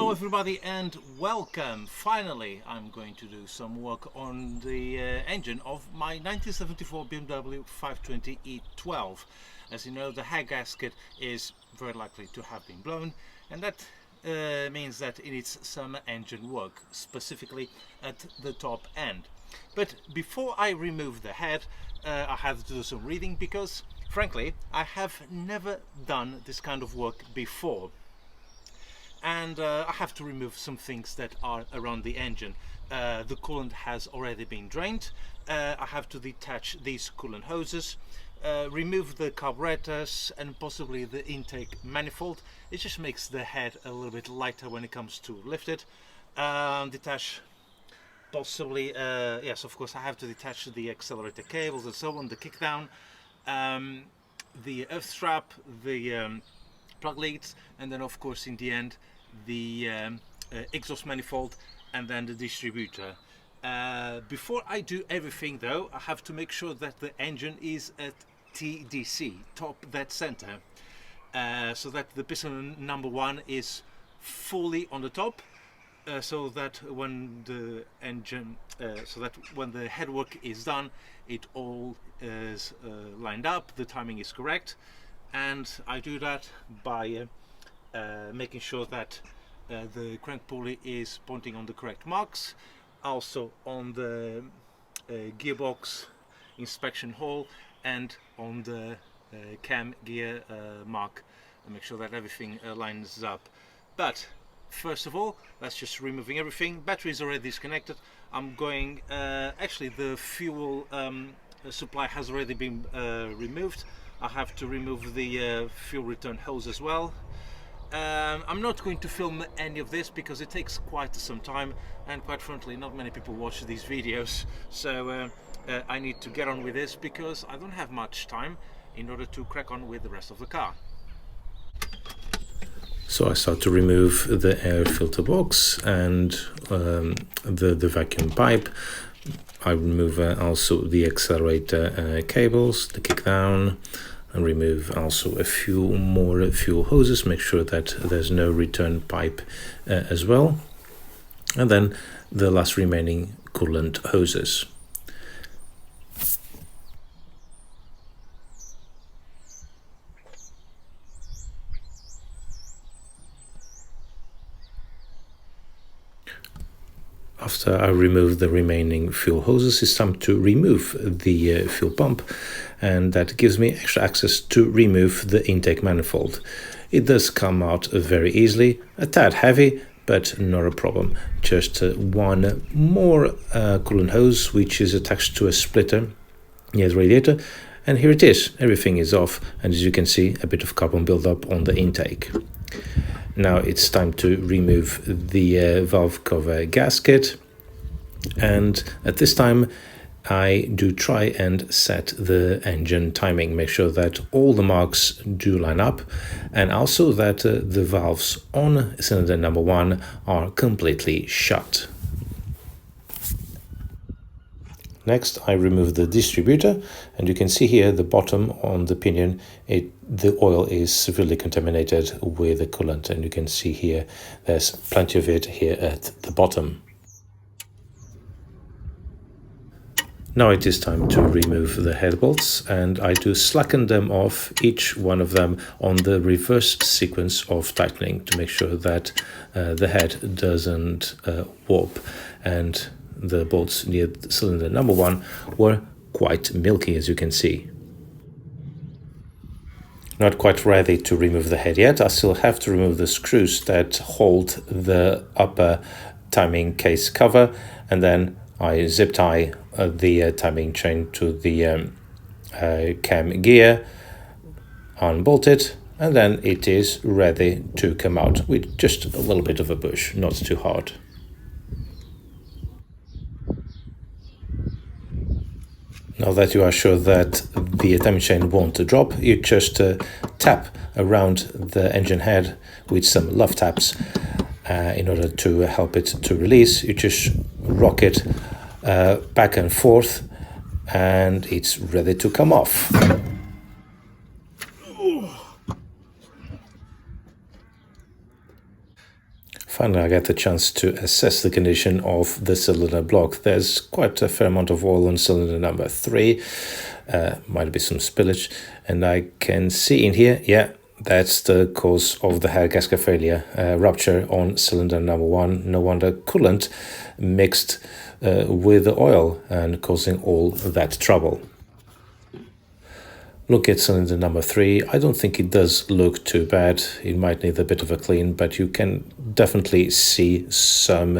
Hello everybody and welcome. Finally I'm going to do some work on the engine of my 1974 BMW 520 E12. As you know, the head gasket is very likely to have been blown, and that means that it needs some engine work, specifically at the top end. But before I remove the head, I have to do some reading because frankly I have never done this kind of work before. And I have to remove some things that are around the engine. The coolant has already been drained. I have to detach these coolant hoses, remove the carburetors and possibly the intake manifold. It just makes the head a little bit lighter when it comes to lift it. Detach possibly, yes, of course I have to detach the accelerator cables and so on, the kickdown, the earth strap, the plug leads, and then of course in the end the exhaust manifold and then the distributor. Before I do everything though, I have to make sure that the engine is at TDC, top dead center, so that the piston number one is fully on the top, so that when the engine, so that when the head work is done, it all is lined up, the timing is correct. And I do that by making sure that the crank pulley is pointing on the correct marks, also on the gearbox inspection hole and on the cam gear mark, and make sure that everything lines up. But first of all, that's just removing everything. Battery is already disconnected. I'm going, actually the fuel supply has already been removed. I have to remove the fuel return hose as well. I'm not going to film any of this because it takes quite some time, and quite frankly not many people watch these videos, so I need to get on with this because I don't have much time in order to crack on with the rest of the car. So I start to remove the air filter box and the vacuum pipe. I remove also the accelerator cables, the kickdown, and remove also a few more fuel hoses, make sure that there's no return pipe as well, and then the last remaining coolant hoses. After I remove the remaining fuel hoses, it's time to remove the fuel pump, and that gives me extra access to remove the intake manifold. It does come out very easily, a tad heavy, but not a problem. Just one more coolant hose, which is attached to a splitter near the radiator, and here it is. Everything is off, and as you can see, a bit of carbon buildup on the intake. Now it's time to remove the valve cover gasket, and at this time I do try and set the engine timing, make sure that all the marks do line up, and also that the valves on cylinder number one are completely shut. Next, I remove the distributor, and you can see here the bottom on the pinion, the oil is severely contaminated with the coolant, and you can see here there's plenty of it here at the bottom. Now it is time to remove the head bolts, and I do slacken them off, each one of them on the reverse sequence of tightening, to make sure that the head doesn't warp, and the bolts near cylinder number one were quite milky, as you can see. Not quite ready to remove the head yet. I still have to remove the screws that hold the upper timing case cover, and then I zip tie the timing chain to the cam gear, unbolt it, and then it is ready to come out with just a little bit of a push, not too hard. Now that you are sure that the timing chain won't drop, you just tap around the engine head with some love taps in order to help it to release. You just rock it back and forth, and it's ready to come off. Finally, I get the chance to assess the condition of the cylinder block. There's quite a fair amount of oil on cylinder number 3. Might be some spillage. And I can see in here, yeah, that's the cause of the head gasket failure. Rupture on cylinder number 1. No wonder coolant mixed with the oil and causing all that trouble. Look at cylinder number 3. I don't think it does look too bad. It might need a bit of a clean, but you can definitely see some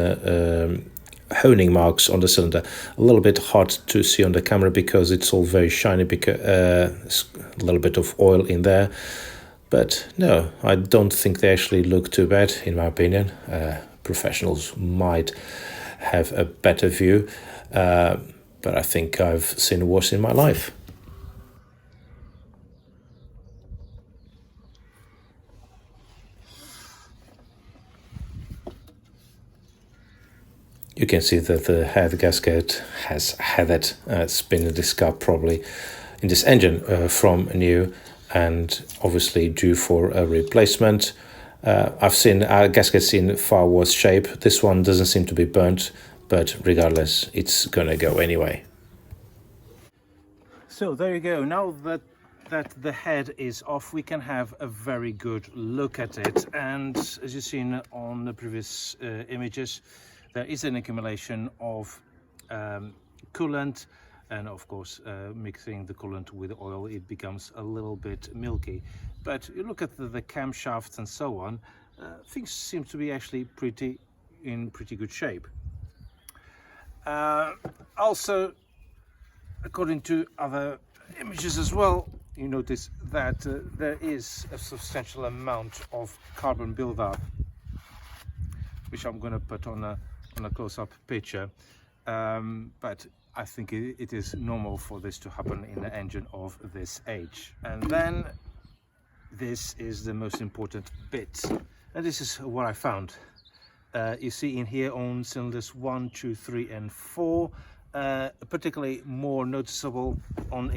honing marks on the cylinder. A little bit hard to see on the camera because it's all very shiny, because a little bit of oil in there. But no, I don't think they actually look too bad, in my opinion. Professionals might have a better view, but I think I've seen worse in my life. You can see that the head gasket has had it spin in this car, probably in this engine from new, and obviously due for a replacement. I've seen gaskets in far worse shape. This one doesn't seem to be burnt, but regardless, it's gonna go anyway. So there you go. Now that the head is off, we can have a very good look at it. And as you've seen on the previous images, there is an accumulation of coolant, and of course mixing the coolant with oil, it becomes a little bit milky. But you look at the camshafts and so on, things seem to be actually in pretty good shape. Also, according to other images as well, you notice that there is a substantial amount of carbon buildup, which I'm going to put on a close-up picture, but I think it is normal for this to happen in an engine of this age. And then this is the most important bit, and this is what I found. You see in here on cylinders 1, 2, 3 and 4, particularly more noticeable on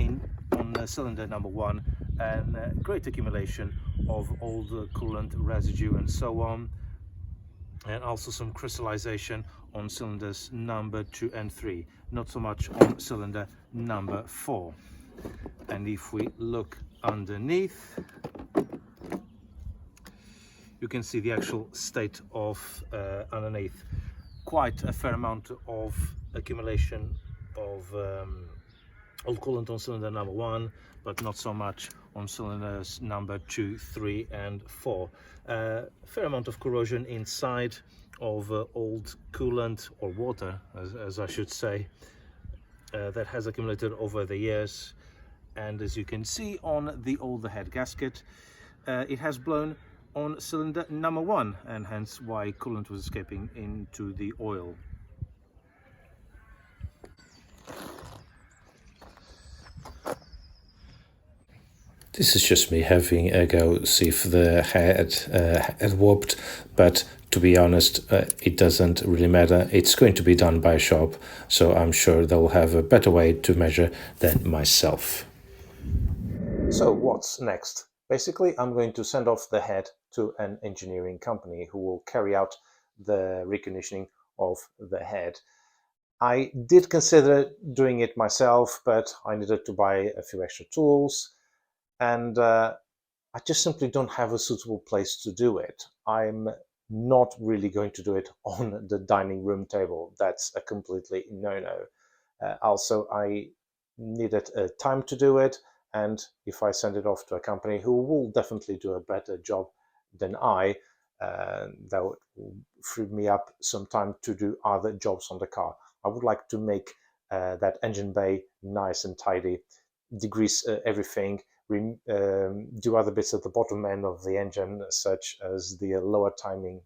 cylinder number 1, and great accumulation of all the coolant residue and so on, and also some crystallization on cylinders number 2 and 3, not so much on cylinder number 4. And if we look underneath, you can see the actual state of underneath. Quite a fair amount of accumulation of old coolant on cylinder number 1, but not so much on cylinders number 2, 3 and 4. Fair amount of corrosion inside of old coolant, or water as I should say, that has accumulated over the years. And as you can see on the older head gasket, it has blown on cylinder number 1, and hence why coolant was escaping into the oil. This is just me having a go, see if the head had warped, but to be honest, it doesn't really matter. It's going to be done by a shop, so I'm sure they'll have a better way to measure than myself. So what's next? Basically, I'm going to send off the head to an engineering company who will carry out the reconditioning of the head. I did consider doing it myself, but I needed to buy a few extra tools, and I just simply don't have a suitable place to do it. I'm not really going to do it on the dining room table. That's a completely no-no. Also, I needed time to do it, and if I send it off to a company who will definitely do a better job than that would free me up some time to do other jobs on the car. I would like to make that engine bay nice and tidy, degrease everything, do other bits at the bottom end of the engine, such as the lower timing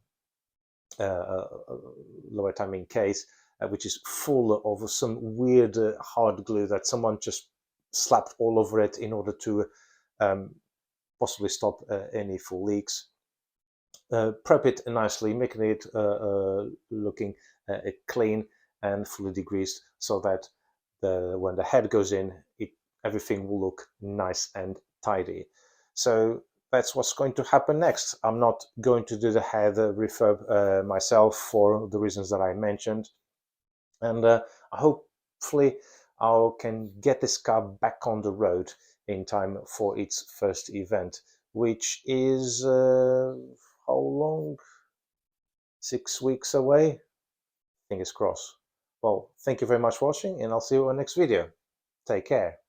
case, which is full of some weird hard glue that someone just slapped all over it in order to possibly stop any full leaks. Prep it nicely, making it looking clean and fully degreased, so that when the head goes in, everything will look nice and tidy. So that's what's going to happen next. I'm not going to do the head refurb myself for the reasons that I mentioned, and hopefully I can get this car back on the road in time for its first event, which is how long? 6 weeks away. Fingers crossed. Well, thank you very much for watching, and I'll see you in the next video. Take care.